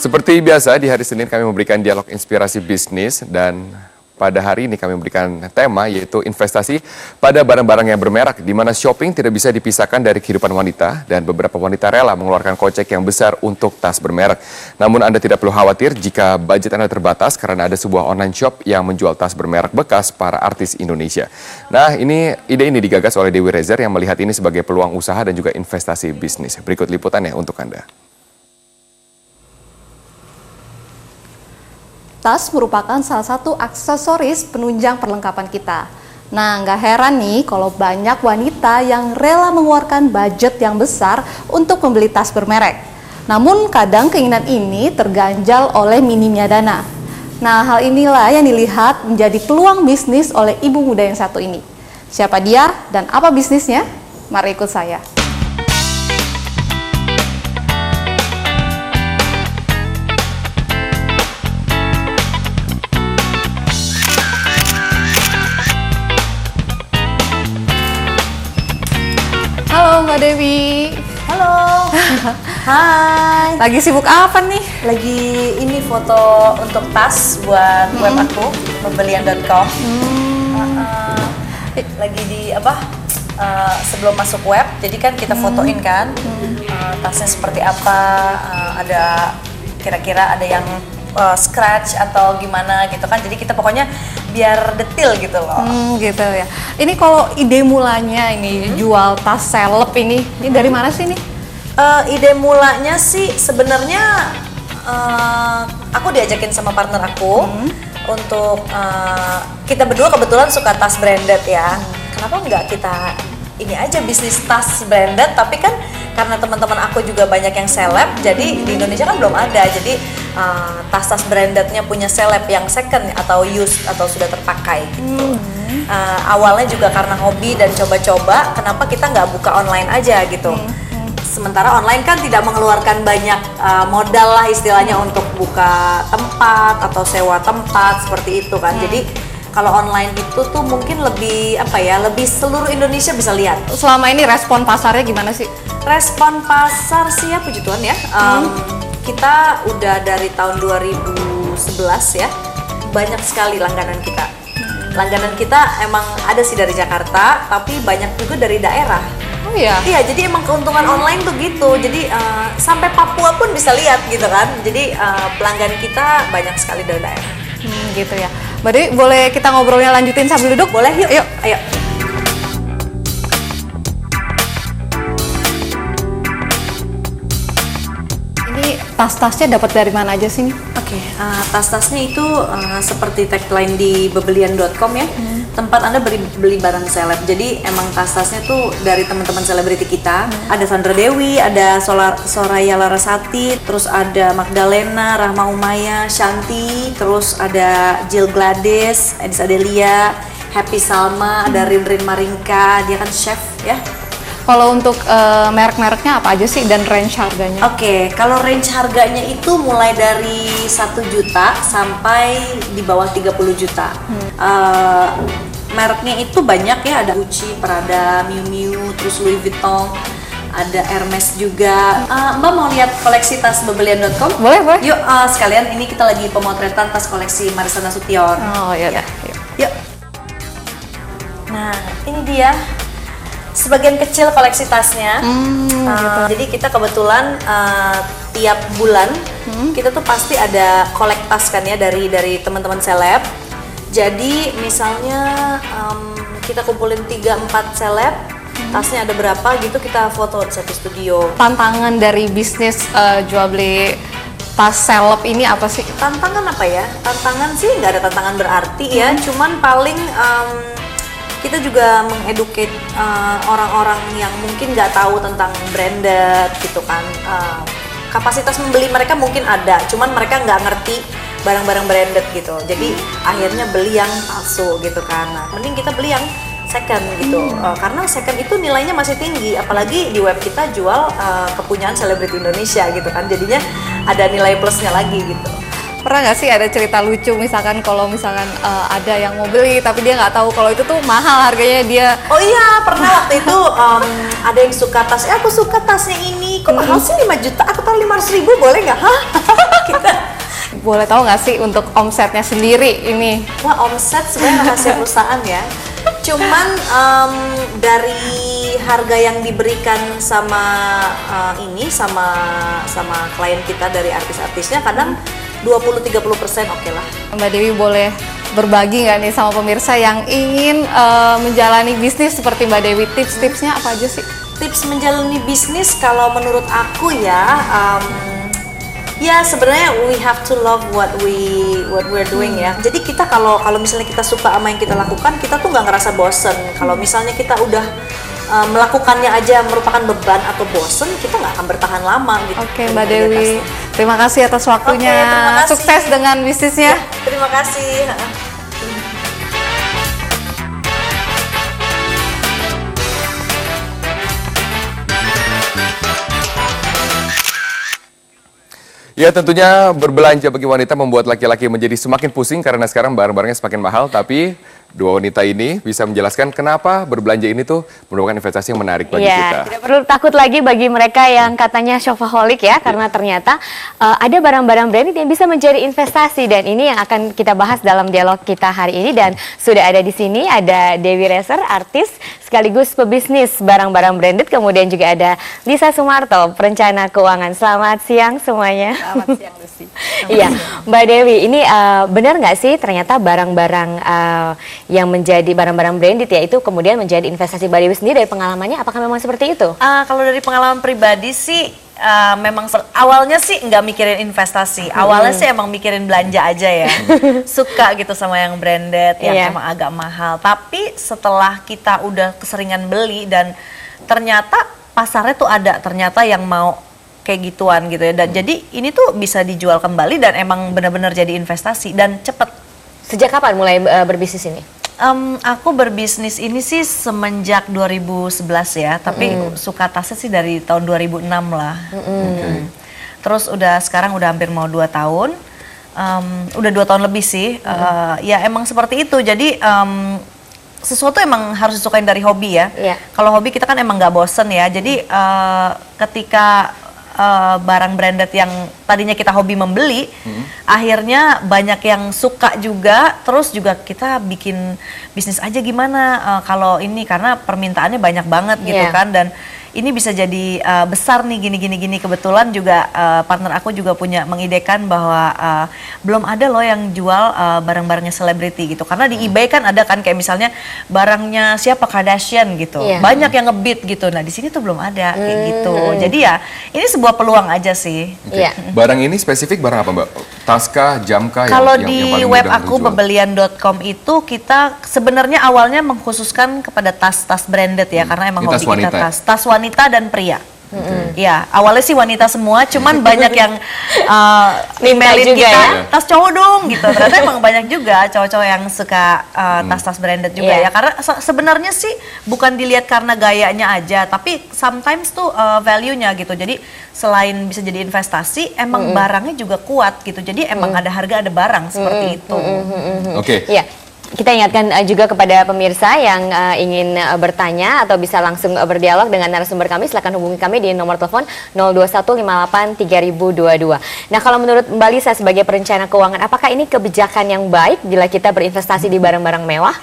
Seperti biasa, di hari Senin kami memberikan dialog inspirasi bisnis dan pada hari ini kami memberikan tema yaitu investasi pada barang-barang yang bermerek, di mana shopping tidak bisa dipisahkan dari kehidupan wanita dan beberapa wanita rela mengeluarkan kocek yang besar untuk tas bermerek. Namun Anda tidak perlu khawatir jika budget Anda terbatas karena ada sebuah online shop yang menjual tas bermerek bekas para artis Indonesia. Nah, ide ini digagas oleh Dewi Rezer yang melihat ini sebagai peluang usaha dan juga investasi bisnis. Berikut liputannya untuk Anda. Tas merupakan salah satu aksesoris penunjang perlengkapan kita. Nah, nggak heran nih kalau banyak wanita yang rela mengeluarkan budget yang besar untuk membeli tas bermerek. Namun kadang keinginan ini terganjal oleh minimnya dana. Nah, hal inilah yang dilihat menjadi peluang bisnis oleh ibu muda yang satu ini. Siapa dia dan apa bisnisnya? Mari ikut saya. Halo Mbak Dewi. Halo. Hai. Lagi sibuk apa nih? Lagi ini foto untuk tas buat web aku, pembelian.com. Lagi di sebelum masuk web, jadi kan kita fotoin kan tasnya seperti apa, ada kira-kira ada yang scratch atau gimana gitu kan, jadi kita pokoknya biar detail gitu loh. Gitu ya. Ini kalau ide mulanya ini jual tas seleb ini dari mana sih nih? Ide mulanya sih sebenarnya aku diajakin sama partner aku untuk kita berdua kebetulan suka tas branded ya. Kenapa nggak kita ini aja bisnis tas branded, tapi kan karena teman-teman aku juga banyak yang seleb, jadi di Indonesia kan belum ada, jadi tas-tas brandednya punya seleb yang second atau used atau sudah terpakai gitu. Awalnya juga karena hobi dan coba-coba, kenapa kita nggak buka online aja gitu. Sementara online kan tidak mengeluarkan banyak modal lah istilahnya untuk buka tempat atau sewa tempat seperti itu kan. Jadi kalau online itu tuh mungkin lebih lebih seluruh Indonesia bisa lihat. Selama ini respon pasarnya gimana sih? Respon pasar sih ya puji Tuhan ya. Kita udah dari tahun 2011 ya, banyak sekali langganan kita. Langganan kita emang ada sih dari Jakarta, tapi banyak juga dari daerah. Oh iya? Iya, jadi emang keuntungan online tuh gitu. Jadi sampai Papua pun bisa lihat gitu kan. Jadi pelanggan kita banyak sekali dari daerah. Gitu ya. Mbak Dewi, boleh kita ngobrolnya lanjutin sambil duduk? Boleh yuk? Yuk. Ayo. Ini tas-tasnya dapat dari mana aja sih nih? Oke, tas-tasnya itu seperti tagline di bebelian.com ya, tempat Anda beli barang seleb. Jadi emang tas-tasnya tuh dari teman-teman selebriti kita. Ada Sandra Dewi, ada Soraya Larasati, terus ada Magdalena, Rahma Umaya, Shanti, terus ada Jill Gladys, Edis Adelia, Happy Salma, ada Rin Maringka, dia kan chef ya. Kalau untuk merek-mereknya apa aja sih dan range harganya? Oke, kalau range harganya itu mulai dari 1 juta sampai di bawah 30 juta. Mereknya itu banyak ya, ada Gucci, Prada, Miu Miu, terus Louis Vuitton, ada Hermes juga. Mbak mau lihat koleksi tas bebelian.com? Boleh, boleh. Yuk, sekalian ini kita lagi pemotretan tas koleksi Marissa Nasution. Oh iya dah. Yuk. Nah, ini dia. Sebagian kecil koleksi tasnya, gitu. Jadi kita kebetulan tiap bulan kita tuh pasti ada kolek tas kan ya dari teman-teman seleb. Jadi misalnya kita kumpulin 3-4 seleb, tasnya ada berapa gitu kita foto di satu studio. Tantangan dari bisnis jual beli tas seleb ini apa sih? Tantangan apa ya? Tantangan sih nggak ada tantangan berarti ya, cuman paling kita juga mengeducate orang-orang yang mungkin nggak tahu tentang branded gitu kan. Kapasitas membeli mereka mungkin ada, cuman mereka nggak ngerti barang-barang branded gitu. Jadi akhirnya beli yang palsu gitu kan. Nah, mending kita beli yang second gitu. Karena second itu nilainya masih tinggi, apalagi di web kita jual kepunyaan selebriti Indonesia gitu kan. Jadinya ada nilai plusnya lagi gitu. Pernah nggak sih ada cerita lucu misalkan kalau misalkan ada yang mau beli tapi dia nggak tahu kalau itu tuh mahal harganya dia? Oh iya, pernah waktu itu ada yang suka tas, aku suka tasnya ini, kok mahal sih 5 juta, aku taruh 500.000 boleh nggak? Hah? Boleh tahu nggak sih untuk omsetnya sendiri ini? Wah, omset sebenarnya rahasia perusahaan ya. Cuman dari harga yang diberikan sama sama klien kita dari artis-artisnya kadang 20-30% oke lah. Mbak Dewi boleh berbagi nggak nih sama pemirsa yang ingin menjalani bisnis seperti Mbak Dewi? Tips-tipsnya apa aja sih? Tips menjalani bisnis kalau menurut aku ya, ya sebenarnya we have to love what we're doing ya. Jadi kita kalau misalnya kita suka sama yang kita lakukan, kita tuh nggak ngerasa bosen. Kalau misalnya kita udah melakukannya aja merupakan beban atau bosen, kita nggak akan bertahan lama gitu. Oke, Mbak Dewi, terima kasih atas waktunya. Oke, terima kasih. Sukses dengan bisnisnya. Ya, terima kasih. Ya tentunya berbelanja bagi wanita membuat laki-laki menjadi semakin pusing karena sekarang barang-barangnya semakin mahal. Tapi dua wanita ini bisa menjelaskan kenapa berbelanja ini tuh merupakan investasi yang menarik bagi kita. Tidak perlu takut lagi bagi mereka yang katanya shopaholic ya, karena ternyata ada barang-barang branded yang bisa menjadi investasi, dan ini yang akan kita bahas dalam dialog kita hari ini. Dan sudah ada di sini ada Dewi Rezer, artis sekaligus pebisnis barang-barang branded, kemudian juga ada Lisa Sumarto, perencana keuangan. Selamat siang semuanya. Selamat siang, Lucy. Iya, Mbak Dewi, ini benar nggak sih ternyata barang-barang yang menjadi barang-barang branded ya itu kemudian menjadi investasi Mbak Dewi sendiri? Dari pengalamannya apakah memang seperti itu? Kalau dari pengalaman pribadi sih memang awalnya sih nggak mikirin investasi, awalnya sih emang mikirin belanja aja ya. Suka gitu sama yang branded, yang emang agak mahal. Tapi setelah kita udah keseringan beli dan ternyata pasarnya tuh ada, ternyata yang mau kayak gituan gitu ya. Dan jadi ini tuh bisa dijual kembali dan emang benar-benar jadi investasi dan cepet. Sejak kapan mulai berbisnis ini? Aku berbisnis ini sih semenjak 2011 ya, tapi suka tasnya sih dari tahun 2006 lah. Terus sekarang udah hampir mau 2 tahun, udah 2 tahun lebih sih. Ya emang seperti itu, jadi sesuatu emang harus disukain dari hobi ya. Kalau hobi kita kan emang nggak bosen ya, jadi ketika barang branded yang tadinya kita hobi membeli, akhirnya banyak yang suka juga, terus juga kita bikin bisnis aja gimana kalau ini, karena permintaannya banyak banget gitu kan, dan ini bisa jadi besar nih gini. Kebetulan juga partner aku juga punya mengidekan bahwa belum ada loh yang jual barang-barangnya selebriti gitu, karena di eBay kan ada kan kayak misalnya barangnya siapa Kardashian gitu, banyak yang ngebid gitu. Nah di sini tuh belum ada kayak gitu. Jadi ya ini sebuah peluang aja sih. Barang ini spesifik barang apa Mbak? Taskah, jamkah? Kalau di web aku pembelian.com itu kita sebenarnya awalnya mengkhususkan kepada tas-tas branded ya, karena emang hobi kita tas wanita dan pria. Ya, awalnya sih wanita semua, cuman banyak yang emailin juga kita, ya? tas cowok dong gitu. Ternyata emang banyak juga cowok-cowok yang suka tas-tas branded juga ya. Karena sebenarnya sih bukan dilihat karena gayanya aja, tapi sometimes tuh value-nya gitu. Jadi selain bisa jadi investasi, emang barangnya juga kuat gitu. Jadi emang ada harga, ada barang seperti itu. Oke. Iya. Kita ingatkan juga kepada pemirsa yang ingin bertanya atau bisa langsung berdialog dengan narasumber kami, silakan hubungi kami di nomor telepon 021583022. Nah, kalau menurut Mbak Lisa sebagai perencana keuangan, apakah ini kebijakan yang baik bila kita berinvestasi di barang-barang mewah?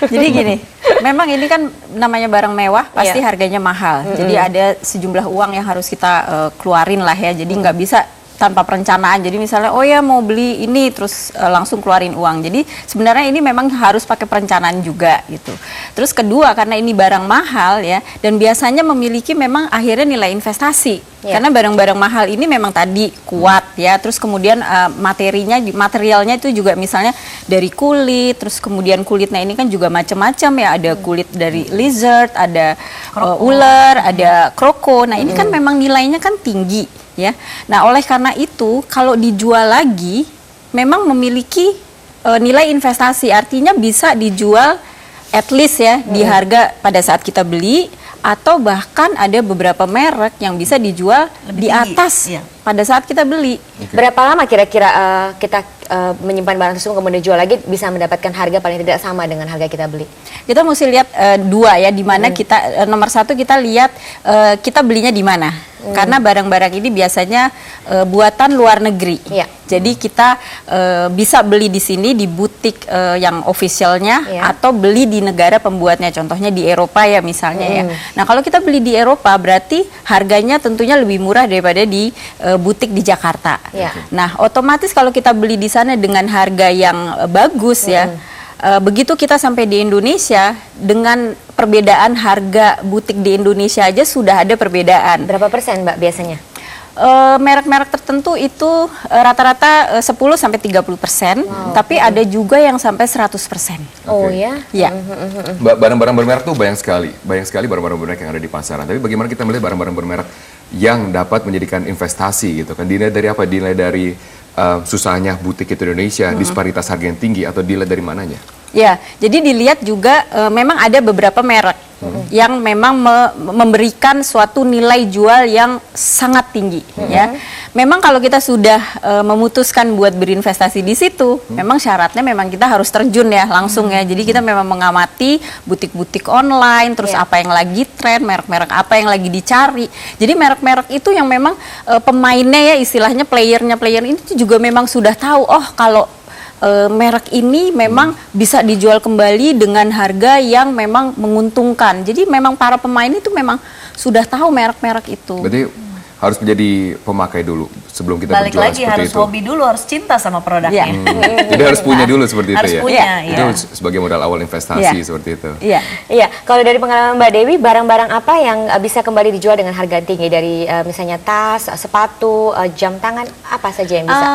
Jadi gini, memang ini kan namanya barang mewah, pasti harganya mahal. Jadi ada sejumlah uang yang harus kita keluarin lah ya. Jadi nggak bisa tanpa perencanaan. Jadi misalnya, oh ya mau beli ini terus langsung keluarin uang. Jadi sebenarnya ini memang harus pakai perencanaan juga gitu. Terus kedua, karena ini barang mahal ya, dan biasanya memiliki memang akhirnya nilai investasi. Karena barang-barang mahal ini memang tadi kuat ya. Terus kemudian materialnya itu juga misalnya dari kulit. Terus kemudian kulitnya ini kan juga macam-macam ya. Ada kulit dari lizard, ada ular, ada kroko. Nah ini kan memang nilainya kan tinggi. Ya, nah oleh karena itu kalau dijual lagi memang memiliki nilai investasi, artinya bisa dijual at least ya di harga pada saat kita beli, atau bahkan ada beberapa merek yang bisa dijual lebih di atas pada saat kita beli. Berapa lama kira-kira kita menyimpan barang tersebut kemudian jual lagi bisa mendapatkan harga paling tidak sama dengan harga kita beli? Kita mesti lihat dua ya, di mana kita nomor satu kita lihat kita belinya di mana. Karena barang-barang ini biasanya buatan luar negeri. Iya. Jadi kita bisa beli di sini di butik yang officialnya Iya. atau beli di negara pembuatnya. Contohnya di Eropa ya misalnya ya. Nah kalau kita beli di Eropa berarti harganya tentunya lebih murah daripada di butik di Jakarta. Iya. Nah otomatis kalau kita beli di sana dengan harga yang bagus ya. Begitu kita sampai di Indonesia dengan perbedaan harga butik di Indonesia aja sudah ada perbedaan. Berapa persen Mbak biasanya? Merek-merek tertentu itu rata-rata 10 sampai 30%, tapi ada juga yang sampai 100%. Oh Oke. ya? Ya. Mbak, barang-barang bermerek tuh banyak sekali barang-barang bermerek yang ada di pasaran. Tapi bagaimana kita melihat barang-barang bermerek yang dapat menjadikan investasi gitu kan? Dinilai dari apa? Dinilai dari susahnya butik itu Indonesia, disparitas harga yang tinggi, atau dilihat dari mananya? Ya, jadi dilihat juga memang ada beberapa merek yang memang memberikan suatu nilai jual yang sangat tinggi ya. Memang kalau kita sudah memutuskan buat berinvestasi di situ, memang syaratnya memang kita harus terjun ya langsung ya. Jadi kita memang mengamati butik-butik online, terus apa yang lagi tren, merek-merek apa yang lagi dicari. Jadi merek-merek itu yang memang pemainnya ya istilahnya player ini tuh juga memang sudah tahu, oh kalau merek ini memang bisa dijual kembali dengan harga yang memang menguntungkan. Jadi memang para pemain itu memang sudah tahu merek-merek itu. Berarti harus menjadi pemakai dulu sebelum kita Balik berjualan lagi seperti harus itu. hobi dulu, harus cinta sama produknya. Iya. Jadi harus punya dulu seperti Harus itu ya. punya, Itu iya. sebagai modal awal investasi seperti itu. Iya. Iya, kalau dari pengalaman Mbak Dewi, barang-barang apa yang bisa kembali dijual dengan harga tinggi dari misalnya tas, sepatu, jam tangan, apa saja yang bisa?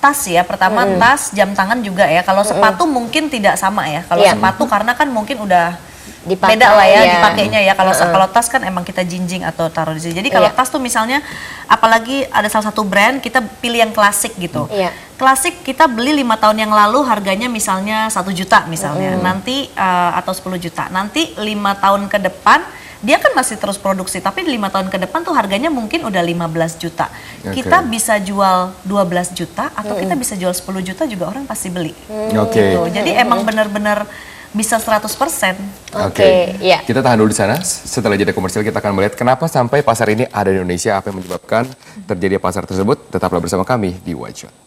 Tas ya, pertama tas, jam tangan juga ya. Kalau sepatu mungkin tidak sama ya. Kalau Iya. sepatu karena kan mungkin udah Dipakai, beda lah ya ya. dipakainya ya. Kalau tas kan emang kita jinjing atau taruh di sini. Jadi kalau Iya. tas tuh misalnya, apalagi ada salah satu brand kita pilih yang klasik gitu. Iya. Klasik kita beli 5 tahun yang lalu harganya misalnya 1 juta misalnya. Nanti atau 10 juta. Nanti 5 tahun ke depan dia kan masih terus produksi, tapi di 5 tahun ke depan tuh harganya mungkin udah 15 juta. Oke. Kita bisa jual 12 juta atau kita bisa jual 10 juta juga orang pasti beli. Oke. Gitu. Jadi emang benar-benar bisa 100%. Oke, iya. Kita tahan dulu di sana. Setelah jeda komersial kita akan melihat kenapa sampai pasar ini ada di Indonesia, apa yang menyebabkan terjadi pasar tersebut. Tetaplah bersama kami di White Shot.